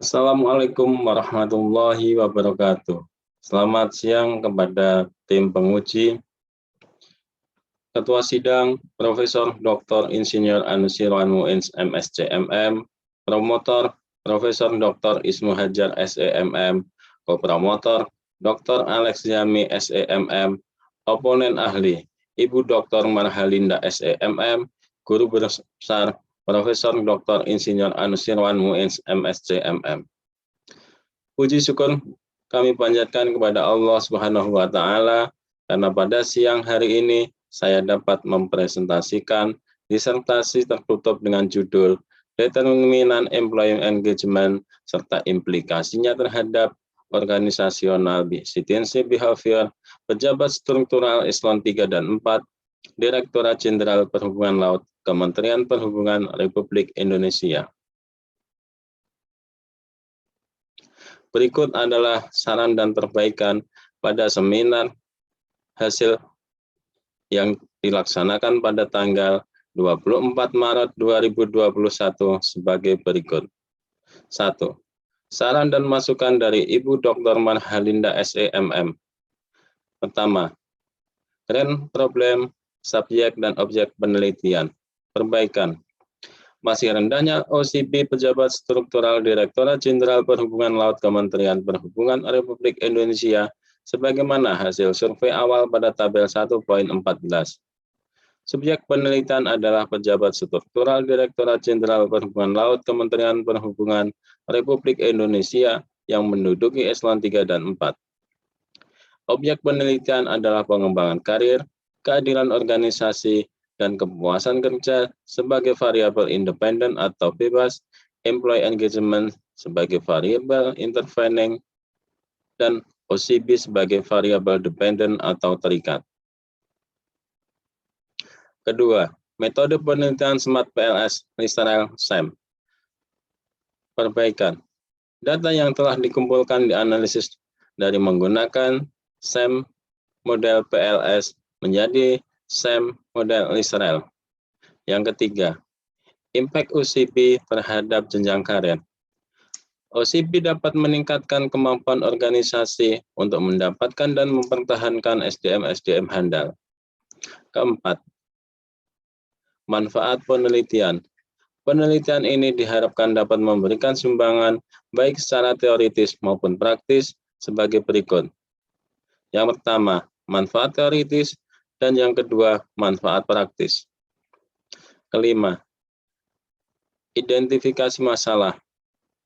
Assalamualaikum warahmatullahi wabarakatuh. Selamat siang kepada tim penguji, Ketua Sidang Profesor Dr. Insinyur Anusirwan Muins MSc.MM, Promotor Profesor Dr. Ismu Hajar SEMM, Kopromotor Dr. Alex Yami SEMM, Oponen Ahli Ibu Dr. Marhalinda SEMM, Guru Besar Profesor Dr. Insinyur Anusirwan Muins MSc.MM. Puji syukur kami panjatkan kepada Allah Subhanahu wa Ta'ala karena pada siang hari ini saya dapat mempresentasikan disertasi tertutup dengan judul Determinant Employee Engagement serta implikasinya terhadap organisasional citizenship behavior pejabat struktural eselon 3 dan 4 Direktorat Jenderal Perhubungan Laut Kementerian Perhubungan Republik Indonesia. Berikut adalah saran dan perbaikan pada seminar hasil yang dilaksanakan pada tanggal 24 Maret 2021 sebagai berikut. 1. Saran dan masukan dari Ibu Dr. Marhalinda SEMM. Pertama, grand problem, subjek dan objek penelitian. Perbaikan. Masih rendahnya OCP pejabat struktural Direktorat Jenderal Perhubungan Laut Kementerian Perhubungan Republik Indonesia sebagaimana hasil survei awal pada tabel 1.14. Subjek penelitian adalah pejabat struktural Direktorat Jenderal Perhubungan Laut Kementerian Perhubungan Republik Indonesia yang menduduki eselon 3 dan 4. Objek penelitian adalah pengembangan karir, keadilan organisasi, dan kepuasan kerja sebagai variabel independen atau bebas, employee engagement sebagai variabel intervening, dan OCB sebagai variabel dependen atau terikat. Kedua, metode penelitian SMART PLS Lisrael SEM. Perbaikan. Data yang telah dikumpulkan dianalisis dari menggunakan SEM model PLS menjadi SEM model Lisrael. Yang ketiga, impact OCP terhadap jenjang karir. OCP dapat meningkatkan kemampuan organisasi untuk mendapatkan dan mempertahankan SDM-SDM handal. Keempat, manfaat penelitian. Penelitian ini diharapkan dapat memberikan sumbangan baik secara teoritis maupun praktis sebagai berikut. Yang pertama, manfaat teoritis, dan yang kedua, manfaat praktis. Kelima, identifikasi masalah.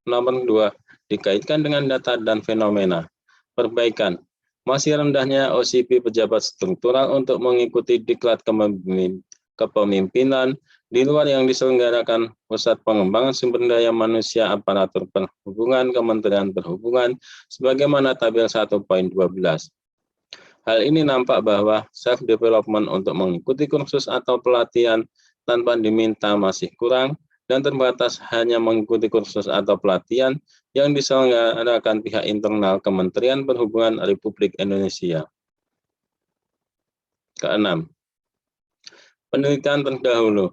Nomor 2, dikaitkan dengan data dan fenomena. Perbaikan. Masih rendahnya OCP pejabat struktural untuk mengikuti diklat kepemimpinan di luar yang diselenggarakan Pusat Pengembangan Sumber Daya Manusia Aparatur Perhubungan Kementerian Perhubungan sebagaimana tabel 1.12. Hal ini nampak bahwa self-development untuk mengikuti kursus atau pelatihan tanpa diminta masih kurang dan terbatas hanya mengikuti kursus atau pelatihan yang diselenggarakan pihak internal Kementerian Perhubungan Republik Indonesia. Keenam, penelitian terdahulu.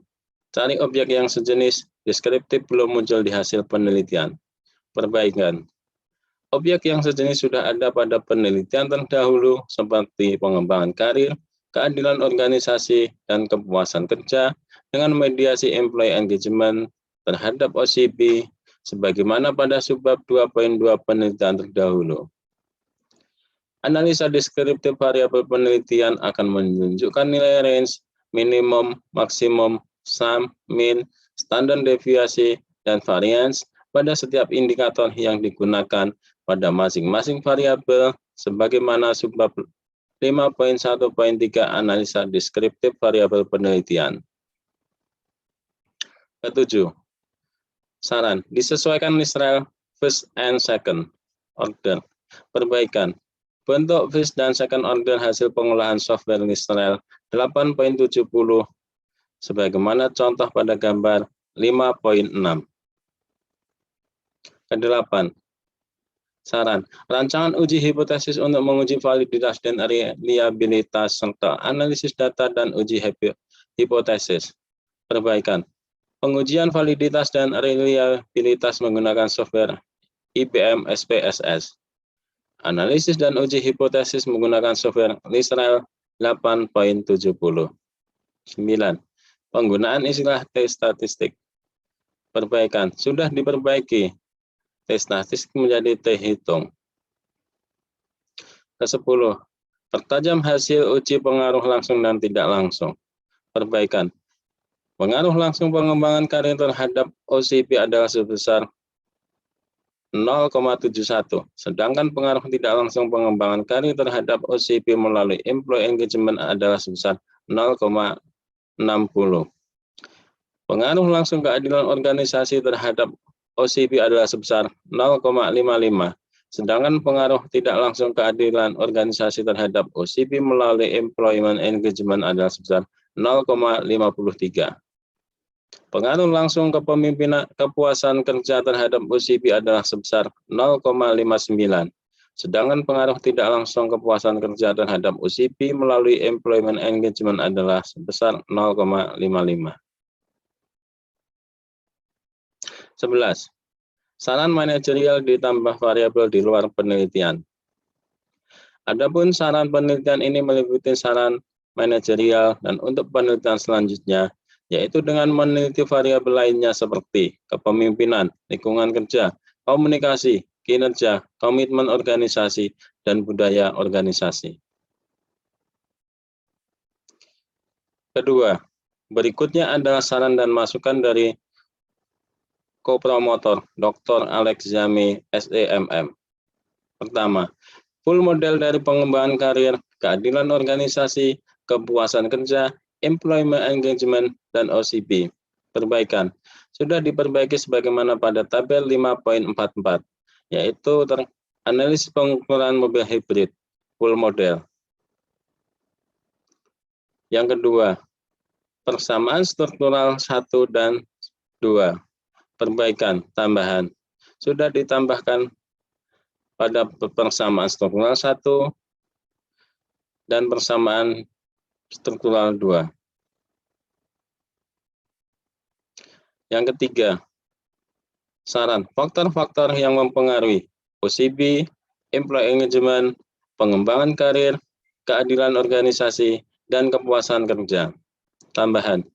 Cari objek yang sejenis deskriptif belum muncul di hasil penelitian. Perbaikan. Objek yang sejenis sudah ada pada penelitian terdahulu seperti pengembangan karir, keadilan organisasi, dan kepuasan kerja dengan mediasi employee engagement terhadap OCP sebagaimana pada subbab 2.2 penelitian terdahulu. Analisa deskriptif variabel penelitian akan menunjukkan nilai range, minimum, maksimum, sum, min, standar deviasi, dan variance pada setiap indikator yang digunakan pada masing-masing variabel sebagaimana subbab 5.1.3 analisa deskriptif variabel penelitian. Ketujuh, saran disesuaikan Lisrael first and second order. Perbaikan. Bentuk first dan second order hasil pengolahan software Lisrael 8.70 sebagaimana contoh pada gambar 5.6. Kedelapan, saran rancangan uji hipotesis untuk menguji validitas dan reliabilitas serta analisis data dan uji hipotesis. Perbaikan. Pengujian validitas dan reliabilitas menggunakan software IBM SPSS. Analisis dan uji hipotesis menggunakan software Lisrael 8.70. 9. Penggunaan istilah T statistik. Perbaikan. Sudah diperbaiki. T statistik menjadi T hitung. Ke-10. Pertajam hasil uji pengaruh langsung dan tidak langsung. Perbaikan. Pengaruh langsung pengembangan karir terhadap OCP adalah sebesar 0,71, sedangkan pengaruh tidak langsung pengembangan karir terhadap OCP melalui employee engagement adalah sebesar 0,60. Pengaruh langsung keadilan organisasi terhadap OCP adalah sebesar 0,55, sedangkan pengaruh tidak langsung keadilan organisasi terhadap OCP melalui employment engagement adalah sebesar 0,53. Pengaruh langsung kepemimpinan kepuasan kerja terhadap OCP adalah sebesar 0,59, sedangkan pengaruh tidak langsung kepuasan kerja terhadap OCP melalui employment engagement adalah sebesar 0,55. 11. Saran manajerial ditambah variabel di luar penelitian. Adapun saran penelitian ini meliputi saran manajerial dan untuk penelitian selanjutnya, yaitu dengan meneliti variabel lainnya seperti kepemimpinan, lingkungan kerja, komunikasi, kinerja, komitmen organisasi, dan budaya organisasi. Kedua, berikutnya adalah saran dan masukan dari co-promotor Dr. Alex Zami, SEMM. Pertama, full model dari pengembangan karir, keadilan organisasi, kepuasan kerja, employment engagement, dan OCP. Perbaikan. Sudah diperbaiki sebagaimana pada tabel 5.44, yaitu analisis pengukuran mobil hibrid, full model. Yang kedua, persamaan struktural 1 dan 2. Perbaikan, tambahan. Sudah ditambahkan pada persamaan struktural 1 dan persamaan struktural 2. Yang ketiga, saran faktor-faktor yang mempengaruhi OCP, employee engagement, pengembangan karir, keadilan organisasi, dan kepuasan kerja. Tambahan,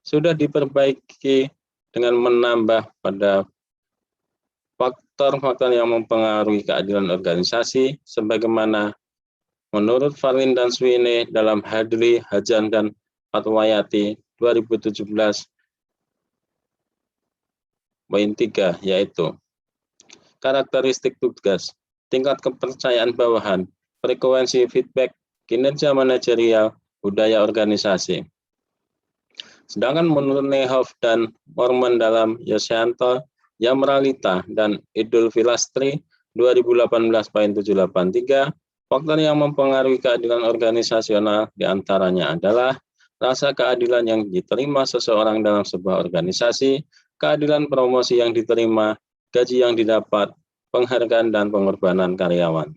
sudah diperbaiki dengan menambah pada faktor-faktor yang mempengaruhi keadilan organisasi, sebagaimana menurut Farlin dan Swine dalam Hadli, Hajan, dan Fatwayati 2017, poin 3, yaitu karakteristik tugas, tingkat kepercayaan bawahan, frekuensi feedback, kinerja manajerial, budaya organisasi. Sedangkan menurut Nehoff dan Mormon dalam Yosyanto, Yamralita, dan Idul Filastri 2018.783, faktor yang mempengaruhi keadilan organisasional diantaranya adalah rasa keadilan yang diterima seseorang dalam sebuah organisasi, keadilan promosi yang diterima, gaji yang didapat, penghargaan dan pengorbanan karyawan.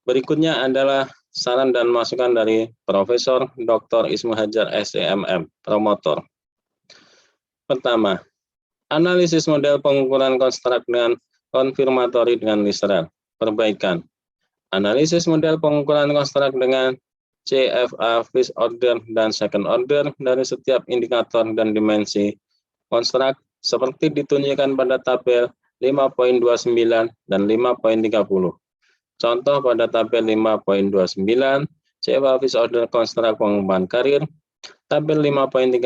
Berikutnya adalah saran dan masukan dari Profesor Dr. Ismu Hajar SEMM, promotor. Pertama, analisis model pengukuran konstruk dengan konfirmatori dengan Lisrael. Perbaikan. Analisis model pengukuran konstruk dengan CFA first order dan second order dari setiap indikator dan dimensi konstruk seperti ditunjukkan pada tabel 5.29 dan 5.30. Contoh pada tabel 5.29, CFA first order konstruk pengembangan karir, tabel 5.30,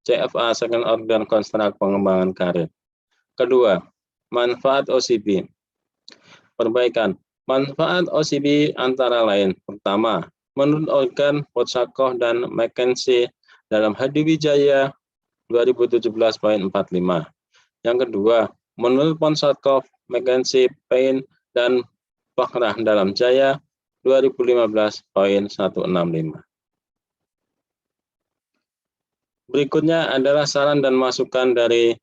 CFA second order konstruk pengembangan karir. Kedua, manfaat OCP. Perbaikan. Manfaat OCP antara lain, pertama, menurut organ Potsakoh dan McKenzie dalam Hadi Wijaya 2017.45. Yang kedua, menurut Potsakoh, McKenzie, Payne, dan Fakrah dalam Jaya 2015.165. Berikutnya adalah saran dan masukan dari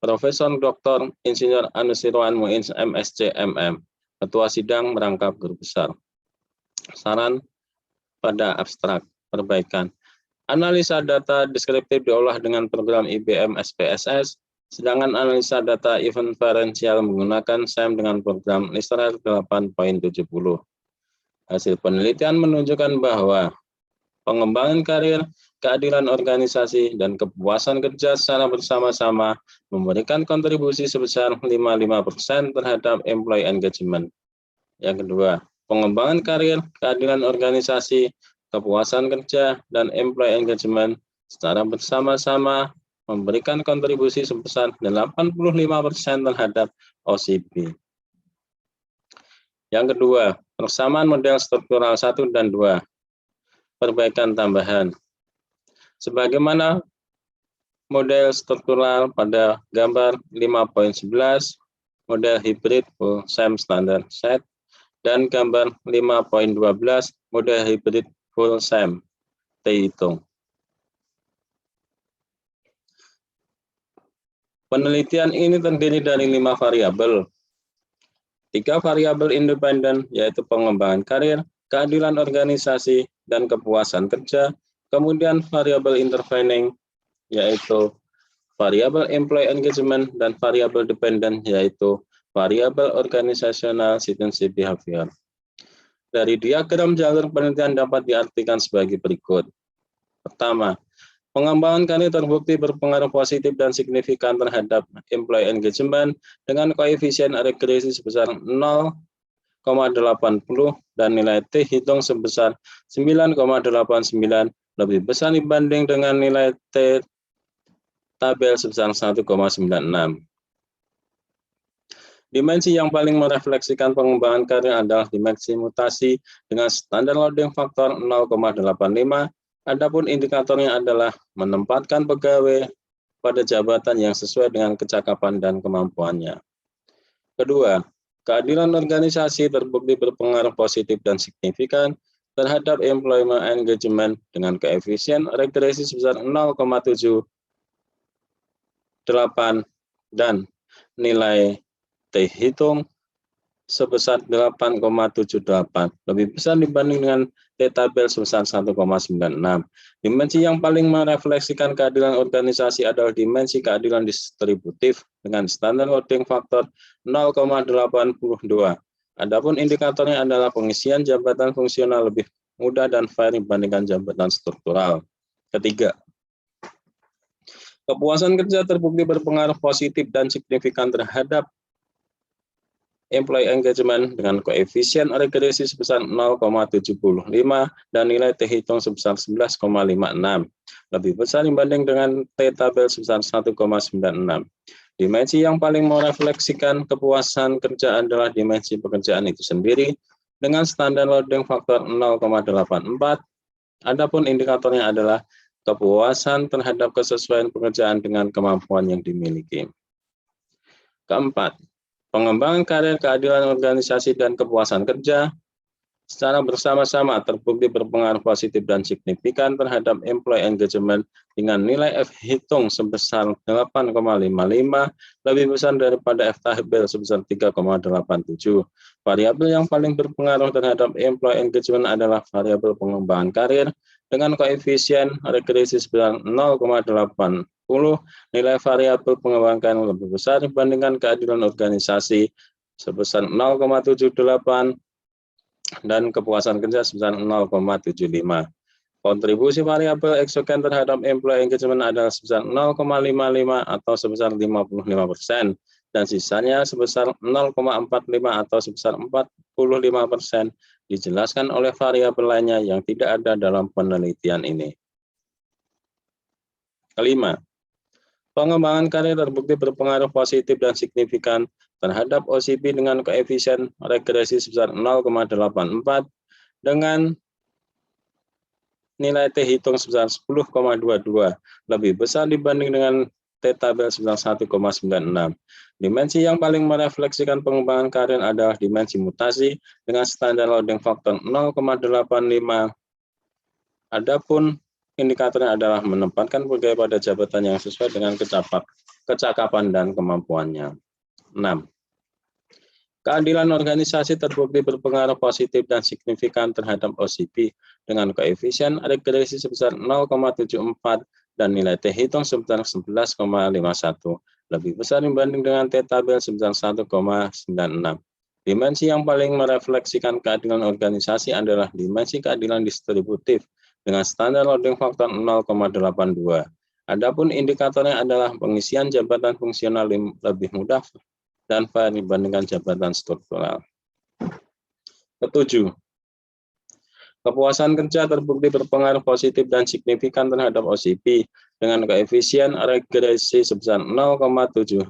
Profesor Dr. Insinyur Anusirwan Muins MSc MM, Ketua Sidang Merangkap Guru Besar. Saran pada abstrak, perbaikan. Analisa data deskriptif diolah dengan program IBM SPSS Sedangkan analisa data inferensial menggunakan SEM dengan program Lister 8.70. Hasil penelitian menunjukkan bahwa pengembangan karir, keadilan organisasi, dan kepuasan kerja secara bersama-sama memberikan kontribusi sebesar 55% terhadap employee engagement. Yang kedua, pengembangan karir, keadilan organisasi, kepuasan kerja, dan employee engagement secara bersama-sama memberikan kontribusi sebesar 85% terhadap OCP. Yang kedua, persamaan model struktural 1 dan 2. Perbaikan tambahan. Sebagaimana model struktural pada gambar 5.11, model hybrid full SEM standard set, dan gambar 5.12, model hybrid full SEM T-hitung. Penelitian ini terdiri dari 5 variabel. 3 variabel independen, yaitu pengembangan karir, keadilan organisasi, dan kepuasan kerja. Kemudian variabel intervening, yaitu variabel employee engagement, dan variabel dependent, yaitu variabel organizational citizenship behavior. Dari diagram jalur penelitian dapat diartikan sebagai berikut. Pertama, pengembangan karir terbukti berpengaruh positif dan signifikan terhadap employee engagement dengan koefisien regresi sebesar 0,80 dan nilai T hitung sebesar 9,89 lebih besar dibanding dengan nilai T tabel sebesar 1,96. Dimensi yang paling merefleksikan pengembangan karir adalah dimensi mutasi dengan standar loading faktor 0,85. Adapun indikatornya adalah menempatkan pegawai pada jabatan yang sesuai dengan kecakapan dan kemampuannya. Kedua, keadilan organisasi terbukti berpengaruh positif dan signifikan terhadap employment engagement dengan koefisien regresi sebesar 0,78 dan nilai T hitung sebesar 8,78, lebih besar dibanding dengan T tabel sebesar 1,96. Dimensi yang paling merefleksikan keadilan organisasi adalah dimensi keadilan distributif dengan standar loading faktor 0,82. Adapun indikatornya adalah pengisian jabatan fungsional lebih mudah dan fair dibandingkan jabatan struktural. Ketiga, kepuasan kerja terbukti berpengaruh positif dan signifikan terhadap employee engagement dengan koefisien regresi sebesar 0,75 dan nilai T hitung sebesar 11,56, lebih besar dibanding dengan T tabel sebesar 1,96. Dimensi yang paling merefleksikan kepuasan kerja adalah dimensi pekerjaan itu sendiri dengan standar loading faktor 0,84. Adapun indikatornya adalah kepuasan terhadap kesesuaian pekerjaan dengan kemampuan yang dimiliki. Keempat, pengembangan karir, keadilan organisasi, dan kepuasan kerja secara bersama-sama terbukti berpengaruh positif dan signifikan terhadap employee engagement dengan nilai F hitung sebesar 8,55, lebih besar daripada F tabel sebesar 3,87. Variabel yang paling berpengaruh terhadap employee engagement adalah variabel pengembangan karir dengan koefisien regresi sebesar 0,80. Nilai variabel pengembangan lebih besar dibandingkan keadilan organisasi sebesar 0,78 dan kepuasan kerja sebesar 0,75. Kontribusi variabel eksogen terhadap employee engagement adalah sebesar 0,55 atau sebesar 55%, dan sisanya sebesar 0,45 atau sebesar 45%, dijelaskan oleh variabel lainnya yang tidak ada dalam penelitian ini. Kelima, pengembangan karir terbukti berpengaruh positif dan signifikan terhadap OCP dengan koefisien regresi sebesar 0,84 dengan nilai T hitung sebesar 10,22, lebih besar dibanding dengan T tabel sebesar 1,96. Dimensi yang paling merefleksikan pengembangan karir adalah dimensi mutasi dengan standar loading faktor 0,85. Adapun indikatornya adalah menempatkan pegawai pada jabatan yang sesuai dengan kecakapan dan kemampuannya. 6. Keadilan organisasi terbukti berpengaruh positif dan signifikan terhadap OCP dengan koefisien regresi sebesar 0,74 dan nilai T hitung sebesar 11,51, lebih besar dibanding dengan T-tabel sebesar 1,96. Dimensi yang paling merefleksikan keadilan organisasi adalah dimensi keadilan distributif dengan standar loading faktor 0,82. Adapun indikatornya adalah pengisian jabatan fungsional lebih mudah dan fair dibandingkan jabatan struktural. Ketujuh, kepuasan kerja terbukti berpengaruh positif dan signifikan terhadap OCP dengan koefisien regresi sebesar 0,77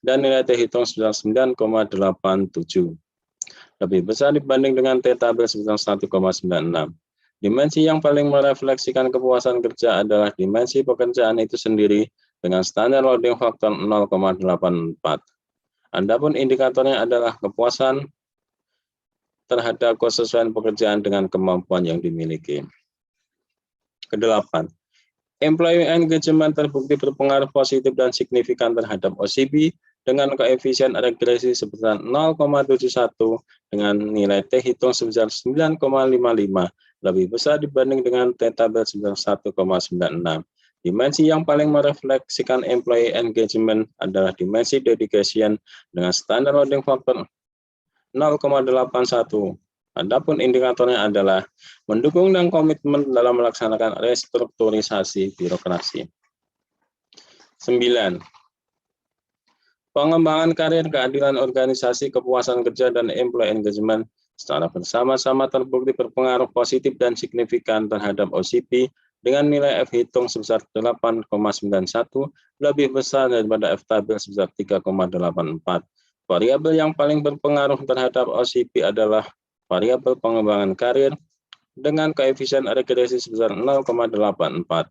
dan nilai T hitung sebesar 9,87. Lebih besar dibanding dengan T-tabel sebesar 1,96. Dimensi yang paling merefleksikan kepuasan kerja adalah dimensi pekerjaan itu sendiri dengan standar loading faktor 0,84. Adapun indikatornya adalah kepuasan terhadap kesesuaian pekerjaan dengan kemampuan yang dimiliki. Kedelapan, employee engagement terbukti berpengaruh positif dan signifikan terhadap OCB dengan koefisien regresi sebesar 0,71 dengan nilai T hitung sebesar 9,55, lebih besar dibanding dengan T-tabel sebesar 1,96. Dimensi yang paling merefleksikan employee engagement adalah dimensi dedication dengan standar loading factor 0,81. Adapun indikatornya adalah mendukung dan komitmen dalam melaksanakan restrukturisasi birokrasi. 9. Pengembangan karir, keadilan organisasi, kepuasan kerja, dan employee engagement secara bersama-sama terbukti berpengaruh positif dan signifikan terhadap OCP dengan nilai F hitung sebesar 8,91 lebih besar daripada F-tabel sebesar 3,84. Variabel yang paling berpengaruh terhadap OCP adalah variabel pengembangan karir dengan koefisien regresi sebesar 0,84.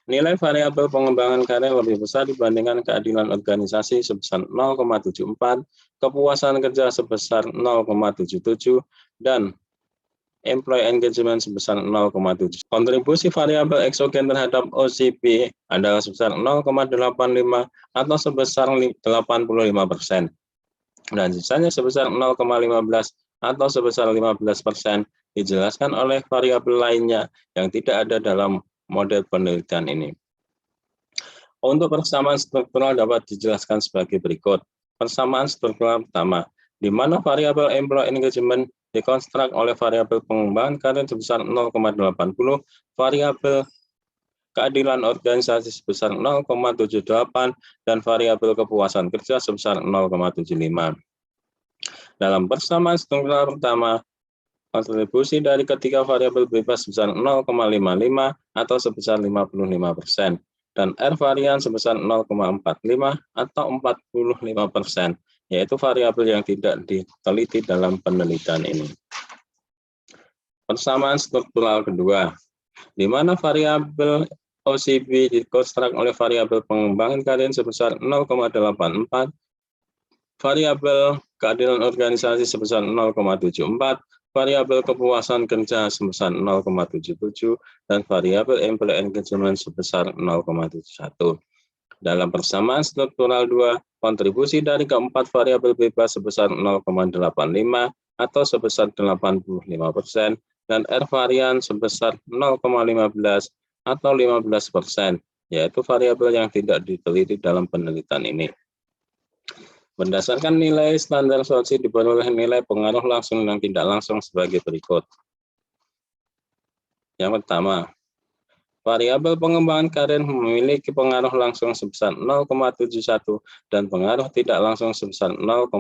Nilai variabel pengembangan karir lebih besar dibandingkan keadilan organisasi sebesar 0,74, kepuasan kerja sebesar 0,77, dan employee engagement sebesar 0,7. Kontribusi variabel eksogen terhadap OCP adalah sebesar 0,85 atau sebesar 85%. Dan sisanya sebesar 0,15 atau sebesar 15% dijelaskan oleh variabel lainnya yang tidak ada dalam model penelitian ini. Untuk persamaan struktural dapat dijelaskan sebagai berikut. Persamaan struktural pertama, di mana variabel employee engagement dikonstruk oleh variabel pengembangan karir sebesar 0,80, variabel keadilan organisasi sebesar 0,78, dan variabel kepuasan kerja sebesar 0,75. Dalam persamaan struktural pertama, kontribusi dari ketiga variabel bebas sebesar 0,55 atau sebesar 55%, dan R varian sebesar 0,45 atau 45%, yaitu variabel yang tidak diteliti dalam penelitian ini. Persamaan struktural kedua, di mana variabel OCP dikonstruk oleh variabel pengembangan karir sebesar 0,84, variabel keadilan organisasi sebesar 0,74, variabel kepuasan kerja sebesar 0,77, dan variabel employee engagement sebesar 0,71. Dalam persamaan struktural 2, kontribusi dari keempat variabel bebas sebesar 0,85 atau sebesar 85%, dan R varian sebesar 0,15 atau 15%, yaitu variabel yang tidak diteliti dalam penelitian ini. Berdasarkan nilai standar SOCI diperoleh nilai pengaruh langsung dan tidak langsung sebagai berikut. Yang pertama, variabel pengembangan karir memiliki pengaruh langsung sebesar 0,71 dan pengaruh tidak langsung sebesar 0,60.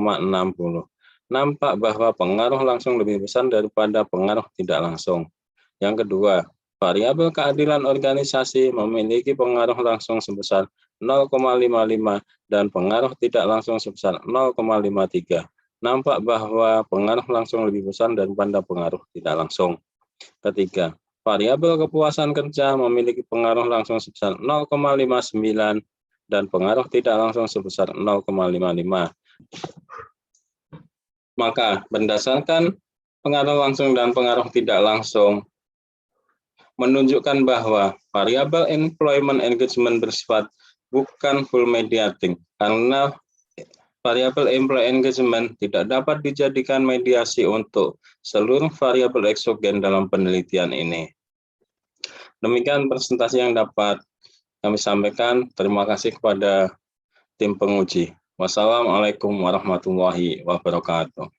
Nampak bahwa pengaruh langsung lebih besar daripada pengaruh tidak langsung. Yang kedua, variabel keadilan organisasi memiliki pengaruh langsung sebesar 0,55 dan pengaruh tidak langsung sebesar 0,53. Nampak bahwa pengaruh langsung lebih besar daripada pengaruh tidak langsung. Ketiga, variabel kepuasan kerja memiliki pengaruh langsung sebesar 0,59 dan pengaruh tidak langsung sebesar 0,55. Maka berdasarkan pengaruh langsung dan pengaruh tidak langsung menunjukkan bahwa variabel employment engagement bersifat bukan full mediating, karena variabel employee engagement tidak dapat dijadikan mediasi untuk seluruh variabel eksogen dalam penelitian ini. Demikian presentasi yang dapat kami sampaikan terima kasih kepada tim penguji. Wassalamualaikum warahmatullahi wabarakatuh.